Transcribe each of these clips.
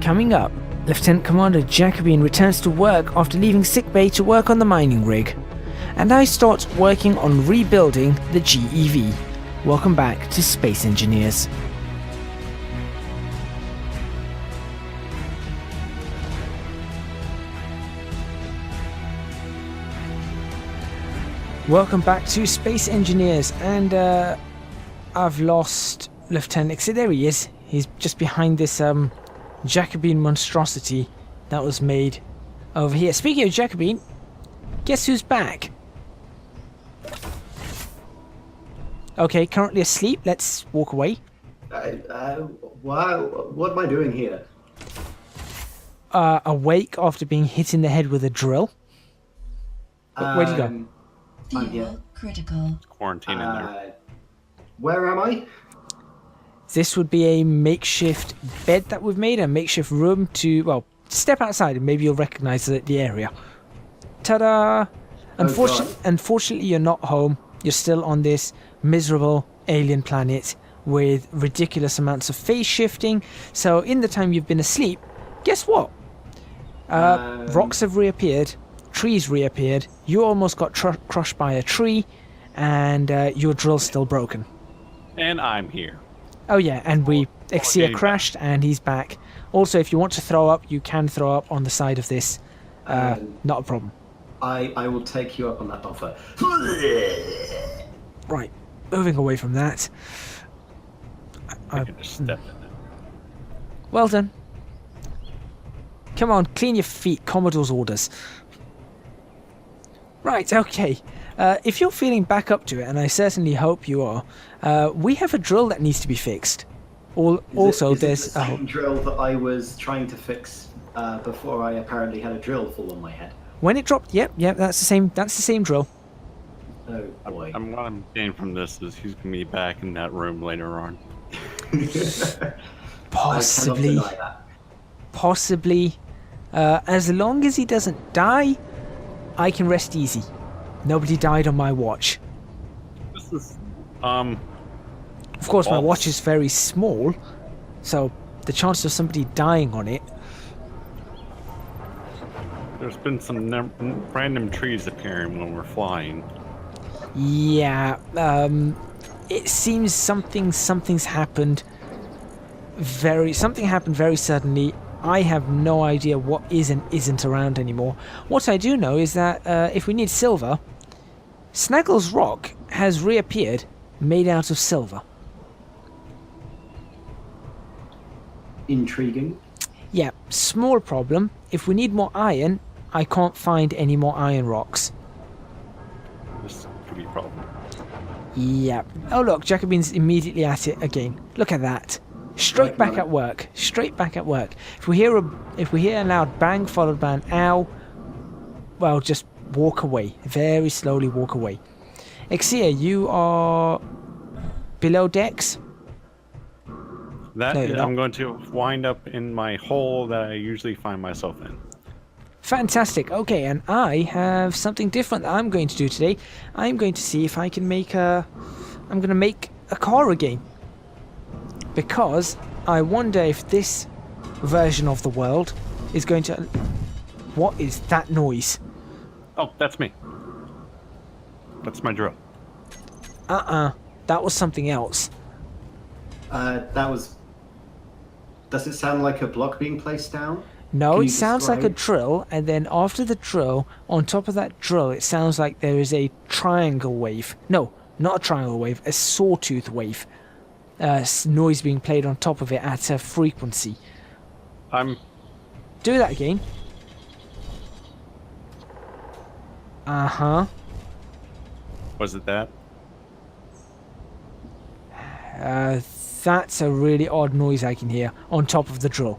Coming up, Lieutenant Commander Jacobean returns to work after leaving sickbay to work on the mining rig. And I start working on rebuilding the GEV. Welcome back to Space Engineers. Welcome back to Space Engineers, and I've lost Lieutenant Exia. There he is. He's just behind this Jacobean monstrosity that was made over here. Speaking of Jacobean, guess who's back? Okay, currently asleep. Let's walk away. Wow, what am I doing here? Awake after being hit in the head with a drill. Where'd you go? I'm here. Critical. Quarantine in there. Where am I? This would be a makeshift bed that we've made, a makeshift room to, well, step outside and maybe you'll recognize the area. Ta-da! Unfortunately, you're not home. You're still on this miserable alien planet with ridiculous amounts of phase shifting. So in the time you've been asleep, guess what? Rocks have reappeared. Trees reappeared. You almost got crushed by a tree, and your drill's still broken. And I'm here. Oh yeah, and Exia crashed, and he's back. Also, if you want to throw up, you can throw up on the side of this. Not a problem. I will take you up on that offer. Right, moving away from that. I can just step in it. Well done. Come on, clean your feet. Commodore's orders. Right, okay. If you're feeling back up to it, and I certainly hope you are, we have a drill that needs to be fixed. There's the same drill that I was trying to fix before I apparently had a drill fall on my head. When it dropped, yep, that's the same drill. Oh boy. What I'm getting from this is he's gonna be back in that room later on. Possibly. I cannot deny that. Possibly. As long as he doesn't die, I can rest easy. Nobody died on my watch. This is, Of course, my watch is very small, so the chance of somebody dying on it. There's been some random trees appearing when we're flying. Yeah, it seems something's happened. Something happened very suddenly. I have no idea what is and isn't around anymore. What I do know is that if we need silver, Snaggle's rock has reappeared, made out of silver. Intriguing. Yeah, small problem. If we need more iron, I can't find any more iron rocks. This could be a problem. Yeah. Oh look, Jacobean's immediately at it again. Look at that. Straight back at work. Straight back at work. If we hear a loud bang followed by an ow, well, just walk away. Very slowly walk away. Exia, you are below decks? I'm going to wind up in my hole that I usually find myself in. Fantastic. Okay, and I have something different that I'm going to do today. I'm going to see if I can make I'm going to make a car again. Because I wonder if this version of the world is going to... What is that noise? Oh, that's me. That's my drill. That was something else. Does it sound like a block being placed down? No, it sounds like a drill, and then after the drill, on top of that drill, it sounds like there is a triangle wave. No, not a triangle wave, a sawtooth wave. Noise being played on top of it at a frequency. Do that again. Uh-huh. Was it that? That's a really odd noise I can hear on top of the drill.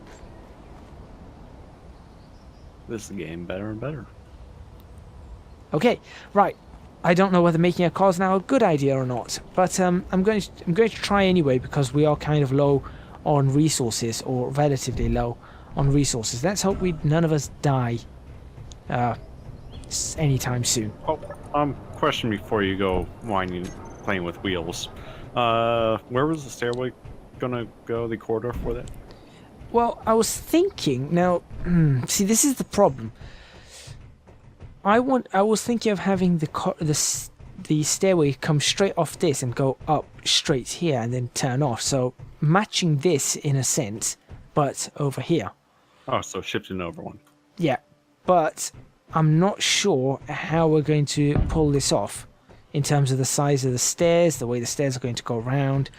This is getting better and better. Okay, right. I don't know whether making a car is now a good idea or not, but I'm going to try anyway because we are kind of low on resources, or relatively low on resources. Let's hope none of us die anytime soon. Oh, question before you go playing with wheels. Where was the stairway gonna go? The corridor for that? Well, I was thinking now. See, this is the problem. I was thinking of having the stairway come straight off this and go up straight here and then turn off. So matching this in a sense, but over here. Oh, so shifting over one. Yeah, but I'm not sure how we're going to pull this off in terms of the size of the stairs, the way the stairs are going to go around.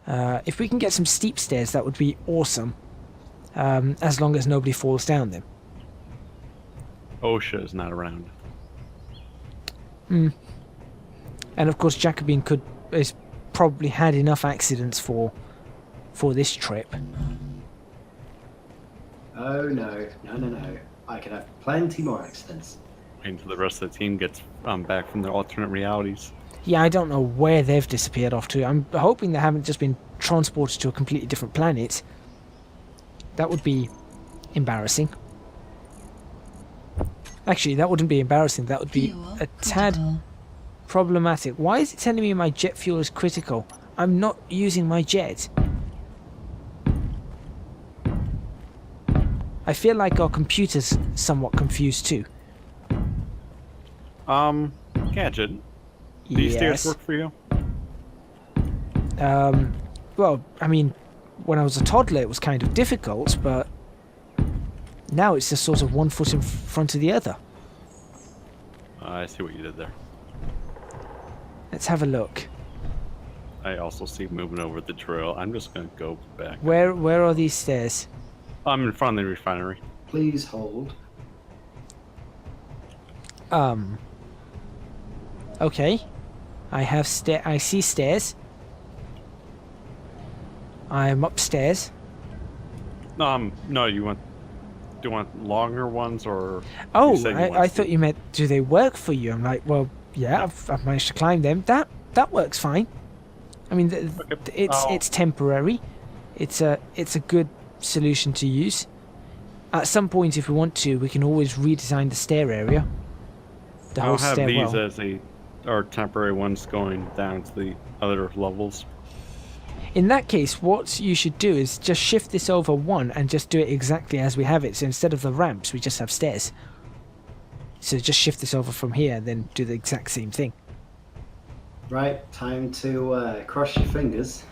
If we can get some steep stairs, that would be awesome. As long as nobody falls down them. OSHA is not around. And of course, Jacobean has probably had enough accidents for this trip. Oh no. I could have plenty more accidents. Wait until the rest of the team gets back from their alternate realities. Yeah, I don't know where they've disappeared off to. I'm hoping they haven't just been transported to a completely different planet. That would be embarrassing. Actually, that wouldn't be embarrassing. That would be Fuel a tad critical. problematic. Why is it telling me my jet fuel is critical? I'm not using my jet. I feel like our computer's somewhat confused too. Gadget. Do these stairs work for you? Well, I mean, when I was a toddler it was kind of difficult, but now it's just sort of one foot in front of the other. I see what you did there. Let's have a look. I also see moving over the drill. I'm just gonna go back. Where are these stairs? I'm in front of the refinery. Please hold. Okay. I see stairs. I'm upstairs. No, do you want longer ones or? Oh, you said you I want thought you meant, do they work for you? I'm like, well, yeah, No. I've managed to climb them. That works fine. I mean, it's temporary. It's a good solution to use. At some point, if we want to, we can always redesign the stair area. The whole I'll have stairwell. these as temporary ones going down to the other levels. In that case, what you should do is just shift this over one and just do it exactly as we have it. So instead of the ramps, we just have stairs. So just shift this over from here and then do the exact same thing. Right, time to cross your fingers.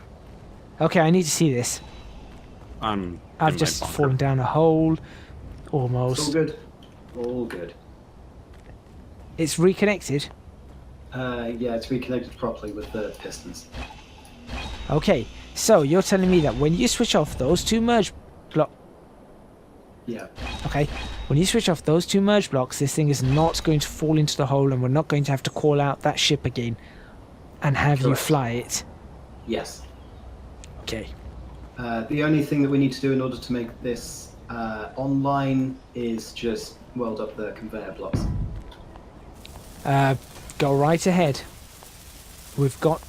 Okay, I need to see this. I'm. I've in my just bunker. fallen down a hole. It's all Almost. good. All good. It's reconnected. Yeah, it's reconnected properly with the pistons. Okay, so you're telling me that when you switch off those two merge blocks... Yeah. Okay, when you switch off those two merge blocks, this thing is not going to fall into the hole and we're not going to have to call out that ship again and have you Correct. fly it. Yes. Okay. The only thing that we need to do in order to make this online is just weld up the conveyor blocks. Go right ahead. We've got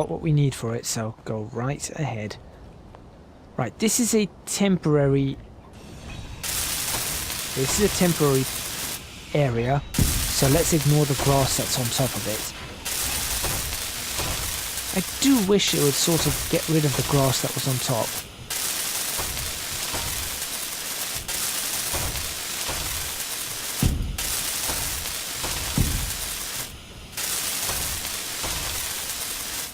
what we need for it, so go right ahead. Right, this is a temporary area, so let's ignore the grass that's on top of it. I do wish it would sort of get rid of the grass that was on top.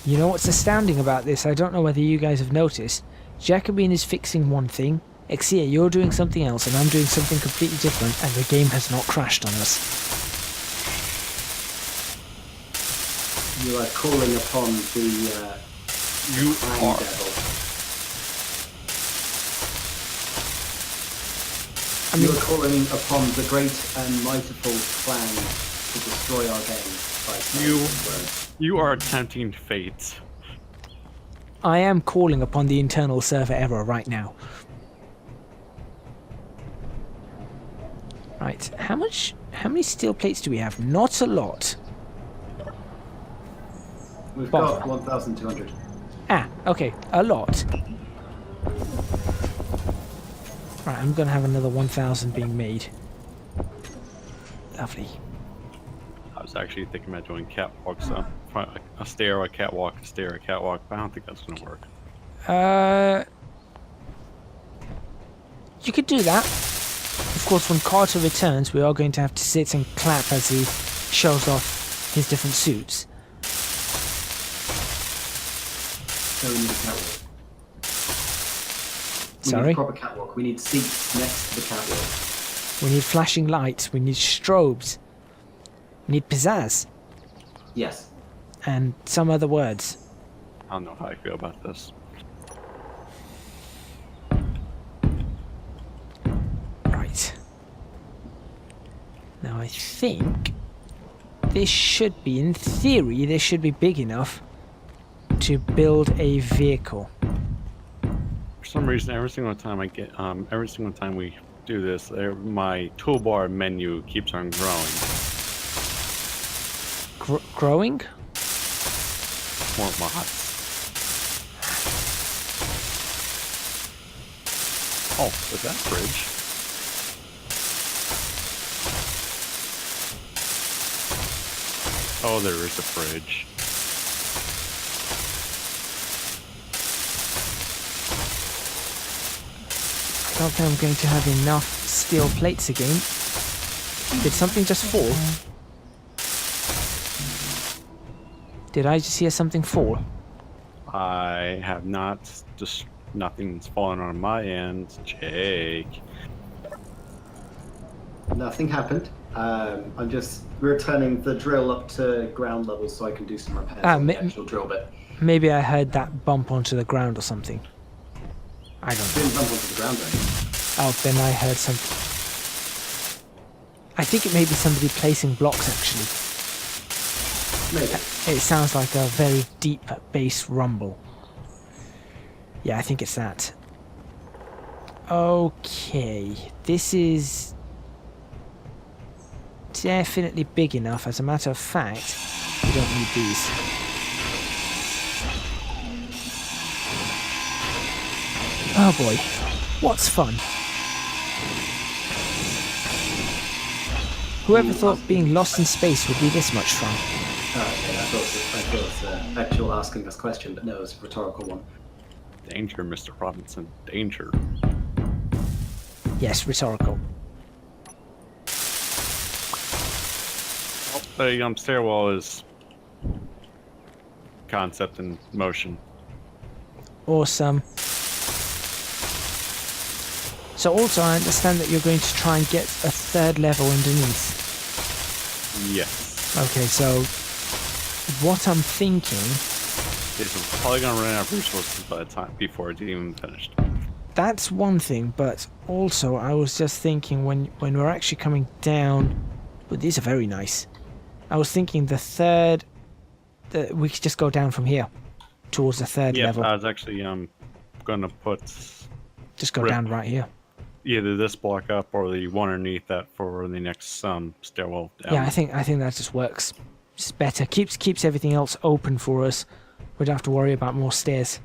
You know what's astounding about this? I don't know whether you guys have noticed. Jacobean is fixing one thing, Exia, you're doing something else, and I'm doing something completely different, and the game has not crashed on us. You are calling upon the You Time are. Devil. I You mean, are calling upon the great and mightiful clan to destroy our game by saying these words. You are tempting fate. I am calling upon the internal server error right now. Right, how many steel plates do we have? Not a lot. We've Bob. got 1,200. Ah, okay, a lot. Right, I'm gonna have another 1,000 being made. Lovely. I was actually thinking about doing catwalks, a stair, a catwalk, a stair, a catwalk, but I don't think that's gonna work. You could do that. Of course, when Carter returns, we are going to have to sit and clap as he shows off his different suits. So we need a catwalk. We Sorry? need a proper catwalk. We need seats next to the catwalk. We need flashing lights. We need strobes. We need pizzazz. Yes. And some other words. I don't know how I feel about this. Right. Now I think this should be, in theory, this should be big enough to build a vehicle. For some reason, every single time we do this, my toolbar menu keeps on growing. Growing? More mods. Oh, is that fridge? Oh, there is a fridge. I don't think I'm going to have enough steel plates again. Did something just fall? Did I just hear something fall? I have not. Just nothing's fallen on my end. Jake. Nothing happened. I'm just returning the drill up to ground level so I can do some repairs on the actual drill bit. Maybe I heard that bump onto the ground or something. I don't know. Didn't bump onto the ground then. Oh, then I heard something. I think it may be somebody placing blocks, actually. Maybe. It sounds like a very deep bass rumble. Yeah, I think it's that. Okay, this is definitely big enough. As a matter of fact, we don't need these. Oh boy, what's fun? Whoever thought being lost in space would be this much fun? Oh, okay, I thought it was an actual asking us question, but no, it was a rhetorical one. Danger, Mr. Robinson. Danger. Yes, rhetorical. Oh, the stairwell is concept in motion. Awesome. So also I understand that you're going to try and get a third level underneath. Yes. Okay, so what I'm thinking, It's probably gonna run out of resources by the time before it's even finished. that's one thing, but also I was just thinking when we're actually coming down, but these are very nice. I was thinking we could just go down from here towards the third Yeah, level. I was actually gonna put Just go down right here. either this block up or the one underneath that for the next stairwell down. Yeah, I think that just works. It's better. Keeps everything else open for us. We don't have to worry about more stairs.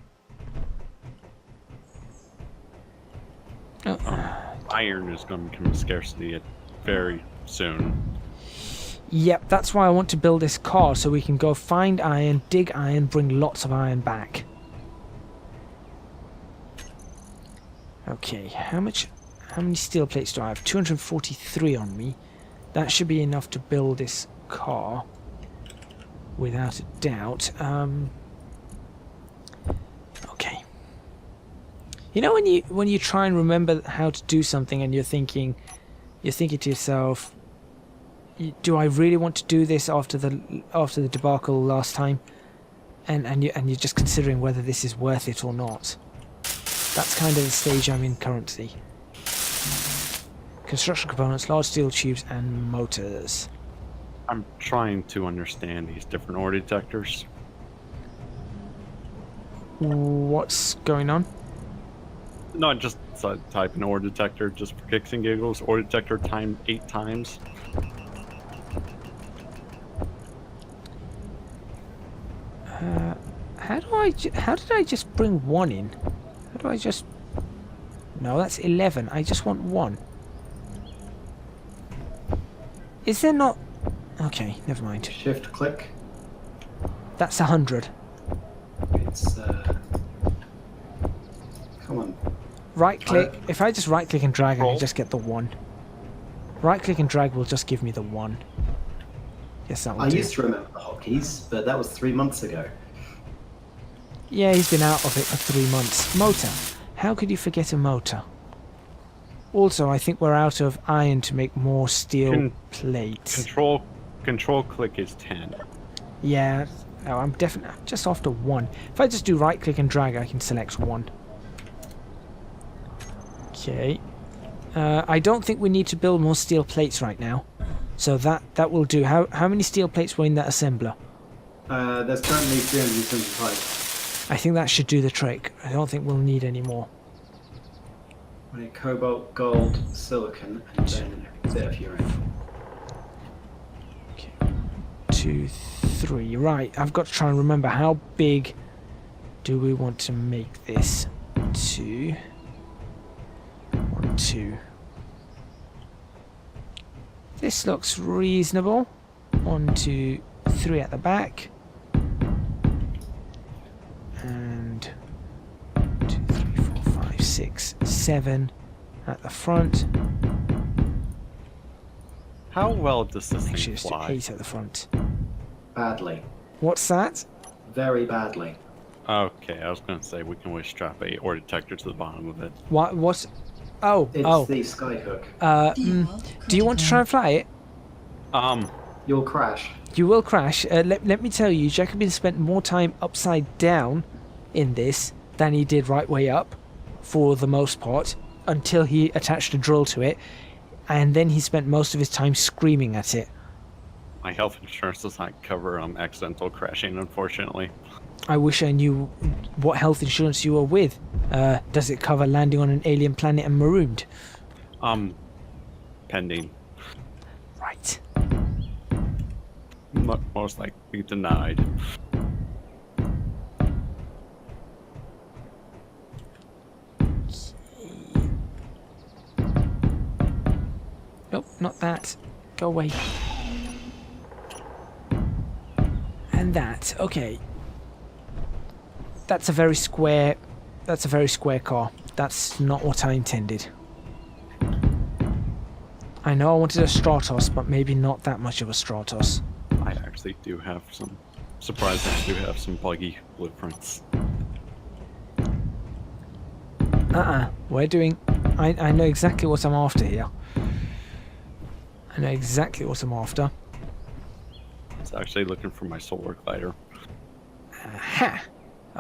Iron is going to become a scarcity very soon. Yep, that's why I want to build this car, so we can go find iron, dig iron, bring lots of iron back. Okay, how many steel plates do I have? 243 on me. That should be enough to build this car, without a doubt. Okay. You know when you try and remember how to do something and you're thinking to yourself, do I really want to do this after the debacle last time? And you're just considering whether this is worth it or not. That's kind of the stage I'm in currently. Construction components, large steel tubes, and motors. I'm trying to understand these different ore detectors. What's going on? Not just type in ore detector, just for kicks and giggles. Ore detector times 8 times. How did I just bring one in? How do I just... No, that's 11. I just want one. Is there not... Okay, never mind. Shift click. That's 100. It's come on. right click. If I just right click and drag, I Roll. can just get the 1. Right click and drag will just give me the 1. Yes, that will I do. used to remember the hotkeys, but that was 3 months ago. Yeah, he's been out of it for 3 months. Motor. How could you forget a motor? Also, I think we're out of iron to make more steel plates. Control click is 10. Yeah, no, I'm definitely just after 1. If I just do right click and drag, I can select 1. Okay. I don't think we need to build more steel plates right now. So that will do. How many steel plates were in that assembler? There's currently 375. I think that should do the trick. I don't think we'll need any more. Right, cobalt, gold, silicon, and then a bit of uranium. Okay. 2, 3. Right, I've got to try and remember how big do we want to make this. 2. 1, 2. This looks reasonable. 1, 2, 3 at the back. And 2, 3, 4, 5, 6, 7 at the front. How well does this Actually, thing let's do fly? 8 at the front. Badly. What's that? Very badly. Okay, I was going to say we can always strap a ore detector to the bottom of it. What? Oh, It's oh. the skyhook. Do you want to try and fly it? You'll crash. You will crash. Let me tell you, Jacobean spent more time upside down in this than he did right way up, for the most part, until he attached a drill to it, and then he spent most of his time screaming at it. My health insurance does not cover accidental crashing, unfortunately. I wish I knew what health insurance you were with. Does it cover landing on an alien planet and marooned? Pending. Right. Most likely denied. Nope, not that. Go away. And that. Okay. That's a very square car. That's not what I intended. I know I wanted a stratos, but maybe not that much of a stratos. I actually do have some. Surprisingly, I do have some buggy blueprints. We're doing. I know exactly what I'm after here. I know exactly what I'm after. I was actually looking for my solar glider. Aha!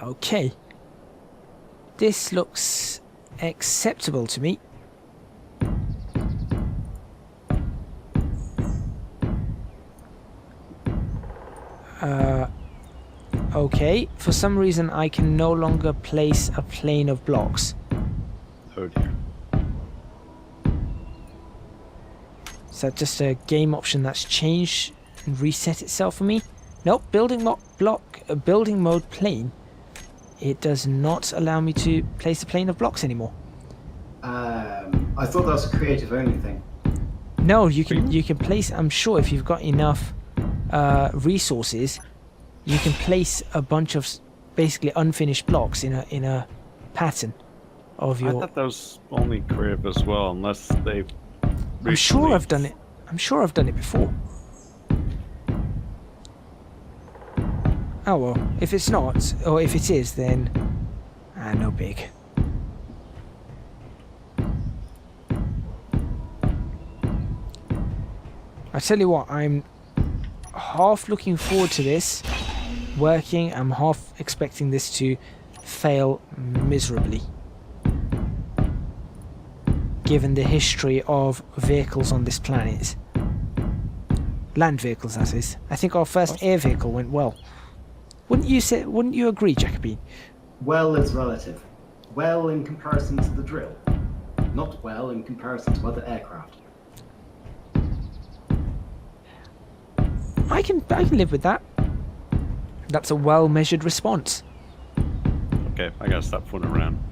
Okay. This looks acceptable to me. Okay. For some reason, I can no longer place a plane of blocks. Oh dear. Is that just a game option that's changed and reset itself for me? Nope. Building mode plane. It does not allow me to place a plane of blocks anymore. I thought that was a creative only thing. No, you can place. I'm sure if you've got enough resources, you can place a bunch of basically unfinished blocks in a pattern of your. I thought that was only creative as well, unless they've. I'm sure I've done it. I'm sure I've done it before. Oh well, if it's not, or if it is, then no big. I tell you what, I'm half looking forward to this working. I'm half expecting this to fail miserably, given the history of vehicles on this planet. Land vehicles, that is. I think our first air vehicle went well. Wouldn't you agree, Jacobean? Well is relative. Well in comparison to the drill. Not well in comparison to other aircraft. I can live with that. That's a well-measured response. Okay, I gotta stop fooling around.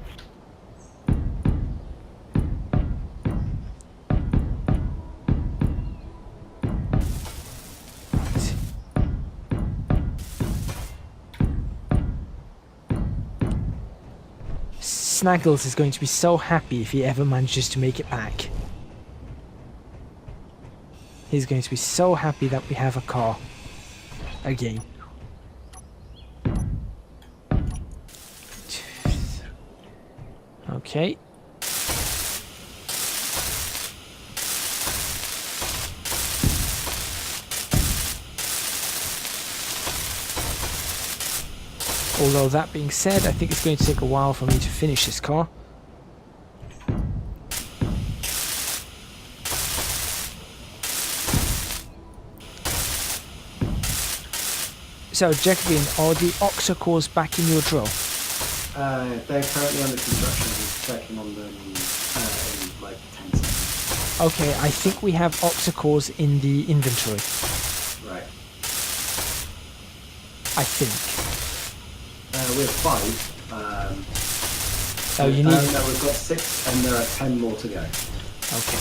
Snaggles is going to be so happy if he ever manages to make it back. He's going to be so happy that we have a car. Again. Okay. Although that being said, I think it's going to take a while for me to finish this car. So, Jacobean, are the octa-cores back in your drill? They're currently under construction. He's checking on them in like 10 seconds. Okay, I think we have octa-cores in the inventory. Right. I think. We have 5. Oh, you need... No, we've got 6 and there are 10 more to go. Okay.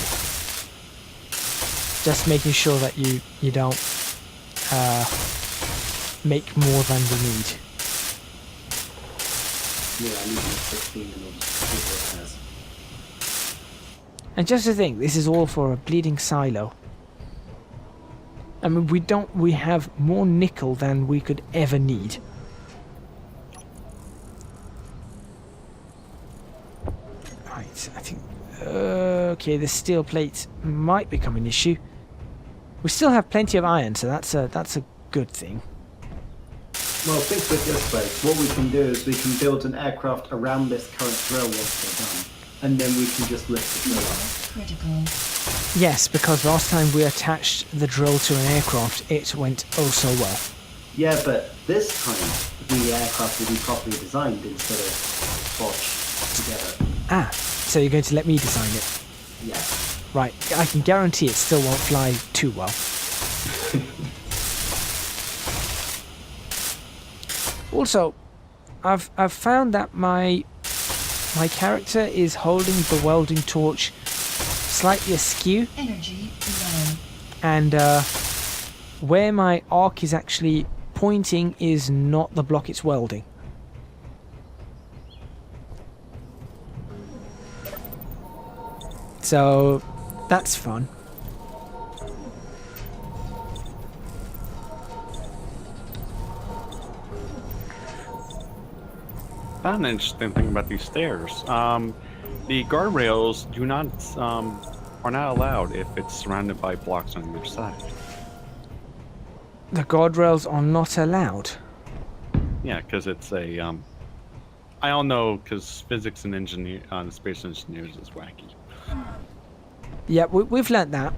Just making sure that you don't make more than we need. Yeah, I need to get 16 in order to complete the repairs. And just to think, this is all for a bleeding silo. I mean, we have more nickel than we could ever need. Right, I think... okay, the steel plate might become an issue. We still have plenty of iron, so that's a good thing. Well, think of it this way. What we can do is we can build an aircraft around this current drill once they're done. And then we can just lift the drill up. Critical. Yes, because last time we attached the drill to an aircraft, it went oh so well. Yeah, but this time the aircraft will be properly designed instead of botched together. Ah, so you're going to let me design it. Yeah. Right, I can guarantee it still won't fly too well. Also, I've found that my character is holding the welding torch slightly askew, Energy low. and where my arc is actually pointing is not the block it's welding. So that's fun. Found an interesting thing about these stairs. The guardrails do not are not allowed if it's surrounded by blocks on either side. The guardrails are not allowed. Yeah, because it's a I don't know, because physics and space engineers is wacky. Yeah, we've learnt that.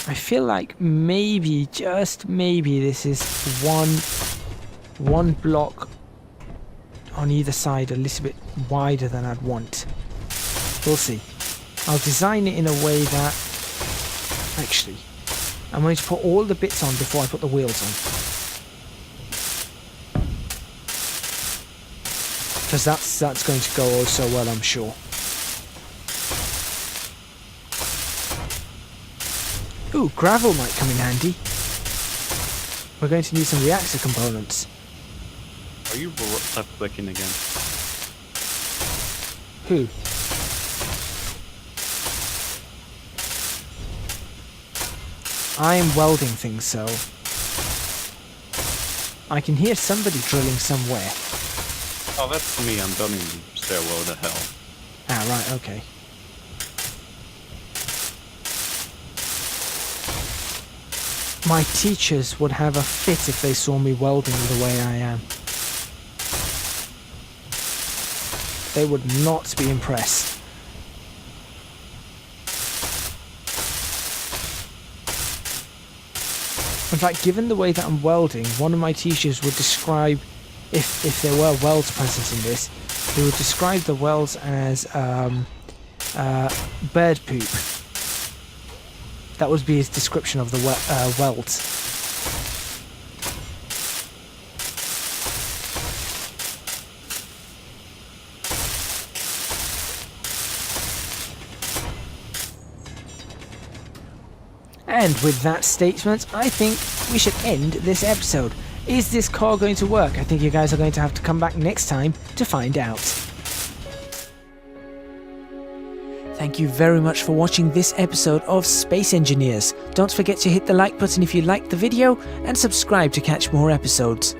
I feel like maybe, just maybe, this is one block on either side a little bit wider than I'd want. We'll see. I'll design it in a way that... Actually, I'm going to put all the bits on before I put the wheels on. Because that's going to go oh so well, I'm sure. Ooh, gravel might come in handy. We're going to need some reactor components. Are you left clicking again? Who? I am welding things, so... I can hear somebody drilling somewhere. Oh, that's me. I'm building stairwell to hell. Ah, right, okay. My teachers would have a fit if they saw me welding the way I am. They would not be impressed. In fact, given the way that I'm welding, one of my teachers would describe, if there were welds present in this, he would describe the welds as bird poop. That would be his description of the welds. And with that statement, I think we should end this episode. Is this car going to work? I think you guys are going to have to come back next time to find out. Thank you very much for watching this episode of Space Engineers. Don't forget to hit the like button if you liked the video and subscribe to catch more episodes.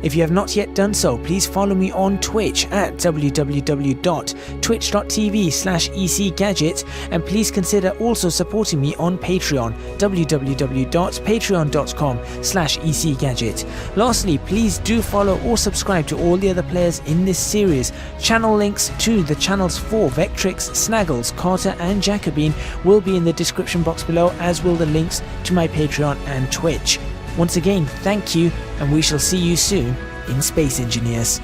If you have not yet done so, please follow me on Twitch at www.twitch.tv/ecgadget, and please consider also supporting me on Patreon, www.patreon.com/ecgadget. Lastly, please do follow or subscribe to all the other players in this series. Channel links to the channels for Vectrix, Snaggles, Carter and Jacobean will be in the description box below, as will the links to my Patreon and Twitch. Once again, thank you, and we shall see you soon in Space Engineers.